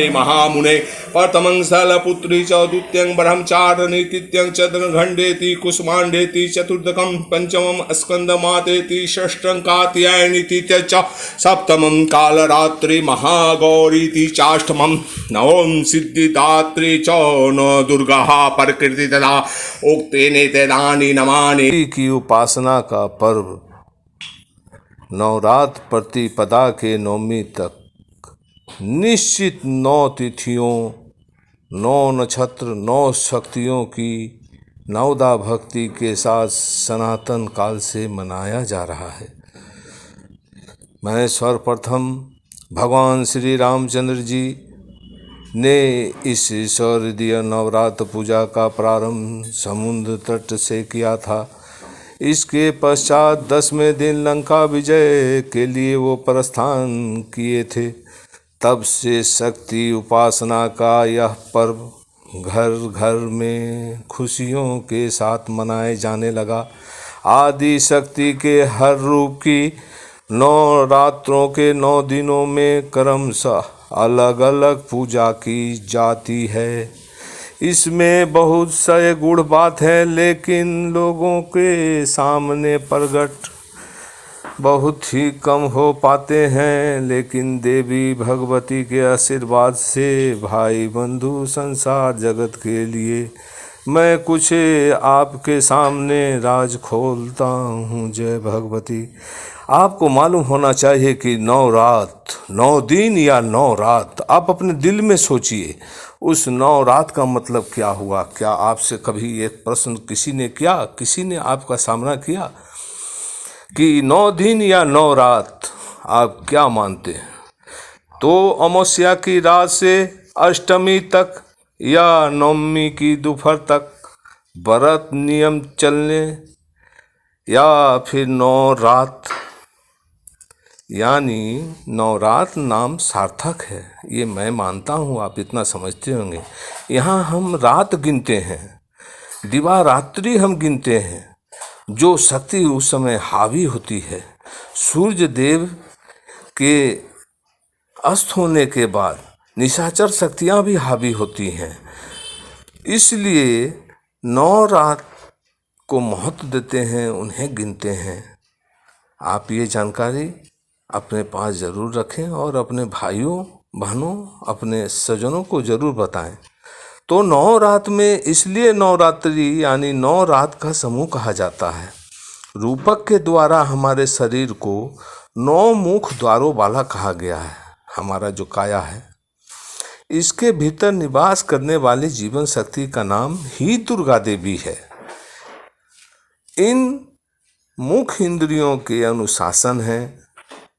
महामुने प्रथमं शैलपुत्री च द्वितीयं ब्रह्मचारिणी तृतीयं चंद्रघंडेति कुसुमांडेति चतुर्थकं पंचमं स्कंदमातेति षष्ठं कात्यायनीति च सप्तमं कालरात्रि महागौरीति चाष्टमं नवम सिद्धिदात्री च न दुर्गा प्रकृति तथा उक्तेने तेनानि नमानि की उपासना का पर्व नवरात्र प्रतिपदा के नवमी तक निश्चित 9 तिथियों 9 नक्षत्र 9 शक्तियों की नवदा भक्ति के साथ सनातन काल से मनाया जा रहा है। मैं सर्वप्रथम भगवान श्री रामचंद्र जी ने इस शारदीय नवरात्र पूजा का प्रारंभ समुद्र तट से किया था। इसके पश्चात 10वें दिन लंका विजय के लिए वो प्रस्थान किए थे। तब से शक्ति उपासना का यह पर्व घर घर में खुशियों के साथ मनाए जाने लगा। आदि शक्ति के हर रूप की 9 रात्रों के 9 दिनों में क्रमशः अलग अलग पूजा की जाती है। इसमें बहुत से गूढ़ बात है, लेकिन लोगों के सामने प्रकट बहुत ही कम हो पाते हैं। लेकिन देवी भगवती के आशीर्वाद से भाई बंधु संसार जगत के लिए मैं कुछ आपके सामने राज खोलता हूँ। जय भगवती। आपको मालूम होना चाहिए कि 9 रात 9 दिन या 9 रात, आप अपने दिल में सोचिए उस 9 रात का मतलब क्या हुआ। क्या आपसे कभी एक प्रश्न किसी ने किया, किसी ने आपका सामना किया कि 9 दिन या 9 रात आप क्या मानते हैं? तो अमावस्या की रात से अष्टमी तक या नवमी की दोपहर तक व्रत नियम चलने, या फिर 9 रात, यानी 9 रात नाम सार्थक है, ये मैं मानता हूँ। आप इतना समझते होंगे। यहाँ हम रात गिनते हैं, दिवारात्रि हम गिनते हैं। जो शक्ति उस समय हावी होती है, सूर्य देव के अस्त होने के बाद निशाचर शक्तियाँ भी हावी होती हैं। इसलिए 9 रात को महत्व देते हैं, उन्हें गिनते हैं। आप ये जानकारी अपने पास ज़रूर रखें और अपने भाइयों बहनों, अपने स्वजनों को ज़रूर बताएं। तो 9 रात में इसलिए नवरात्रि यानी 9 रात का समूह कहा जाता है। रूपक के द्वारा हमारे शरीर को 9 मुख द्वारों वाला कहा गया है। हमारा जो काया है, इसके भीतर निवास करने वाली जीवन शक्ति का नाम ही दुर्गा देवी है। इन मुख इंद्रियों के अनुशासन है,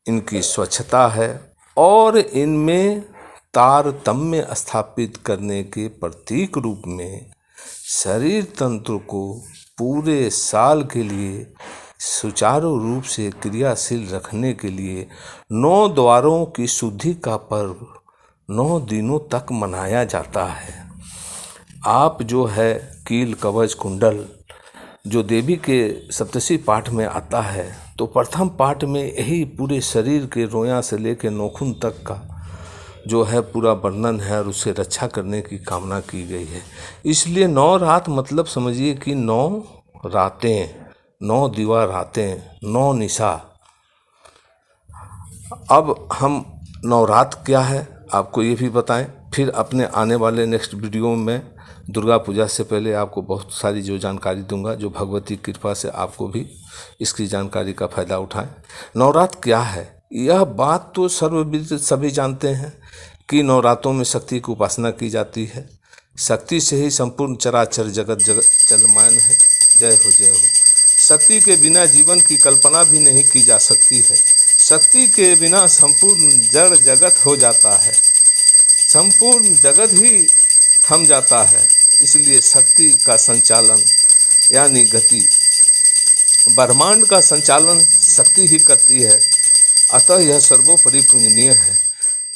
इनकी स्वच्छता है और इनमें तारतम्य स्थापित करने के प्रतीक रूप में शरीर तंत्र को पूरे साल के लिए सुचारू रूप से क्रियाशील रखने के लिए 9 द्वारों की शुद्धि का पर्व 9 दिनों तक मनाया जाता है। आप जो है कील कवच कुंडल जो देवी के सप्तशी पाठ में आता है, तो प्रथम पाठ में यही पूरे शरीर के रोया से लेकर नौखून तक का जो है पूरा वर्णन है और उससे रक्षा करने की कामना की गई है। इसलिए 9 रात मतलब समझिए कि 9 रातें, 9 दिवा रातें, 9 निशा। अब हम नवरात्र क्या है आपको ये भी बताएं, फिर अपने आने वाले नेक्स्ट वीडियो में दुर्गा पूजा से पहले आपको बहुत सारी जो जानकारी दूंगा, जो भगवती कृपा से आपको भी इसकी जानकारी का फ़ायदा उठाएं। नवरात्र क्या है, यह बात तो सर्वविदित सभी जानते हैं कि नवरात्रों में शक्ति की उपासना की जाती है। शक्ति से ही संपूर्ण चराचर जगत चलमान है। जय हो जय हो। शक्ति के बिना जीवन की कल्पना भी नहीं की जा सकती है। शक्ति के बिना संपूर्ण जड़ जगत हो जाता है, संपूर्ण जगत ही थम जाता है। इसलिए शक्ति का संचालन यानी गति, ब्रह्मांड का संचालन शक्ति ही करती है। अतः यह सर्वोपरि पूजनीय है।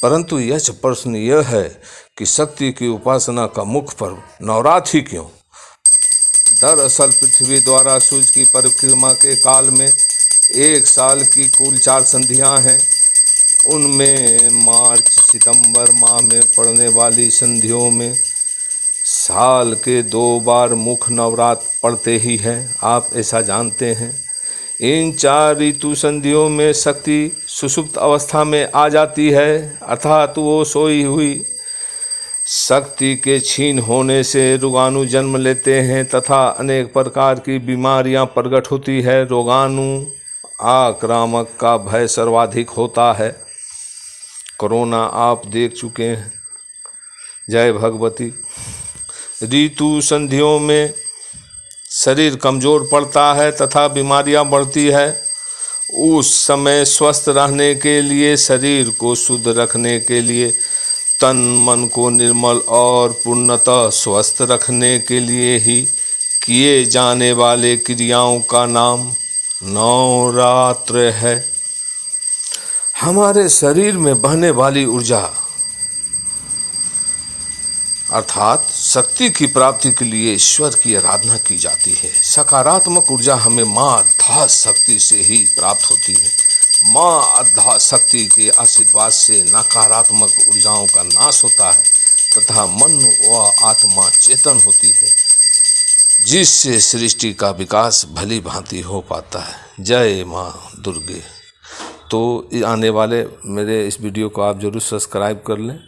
परंतु यह प्रश्न यह है कि शक्ति की उपासना का मुख्य पर्व नवरात्र ही क्यों? दरअसल पृथ्वी द्वारा सूर्य की परिक्रमा के काल में 1 साल की कुल 4 संधियां हैं। उनमें मार्च सितंबर माह में पड़ने वाली संधियों में साल के 2 बार मुख्य नवरात्र पड़ते ही हैं, आप ऐसा जानते हैं। इन 4 ऋतु संधियों में शक्ति सुषुप्त अवस्था में आ जाती है, अर्थात वो सोई हुई शक्ति के क्षीण होने से रोगाणु जन्म लेते हैं तथा अनेक प्रकार की बीमारियां प्रकट होती है। रोगाणु आक्रामक का भय सर्वाधिक होता है। कोरोना आप देख चुके हैं। जय भगवती। ऋतु संधियों में शरीर कमज़ोर पड़ता है तथा बीमारियां बढ़ती है। उस समय स्वस्थ रहने के लिए, शरीर को शुद्ध रखने के लिए, तन मन को निर्मल और पूर्णतः स्वस्थ रखने के लिए ही किए जाने वाले क्रियाओं का नाम नवरात्र है। हमारे शरीर में बहने वाली ऊर्जा अर्थात शक्ति की प्राप्ति के लिए ईश्वर की आराधना की जाती है। सकारात्मक ऊर्जा हमें माँ आद्या शक्ति से ही प्राप्त होती है। माँ आद्या शक्ति के आशीर्वाद से नकारात्मक ऊर्जाओं का नाश होता है तथा मन व आत्मा चेतन होती है, जिससे सृष्टि का विकास भली भांति हो पाता है। जय माँ दुर्गे। तो आने वाले मेरे इस वीडियो को आप जरूर सब्सक्राइब कर लें,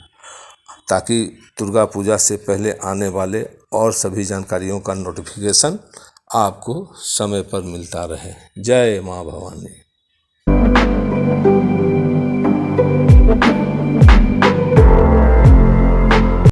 ताकि दुर्गा पूजा से पहले आने वाले और सभी जानकारियों का नोटिफिकेशन आपको समय पर मिलता रहे। जय माँ भवानी।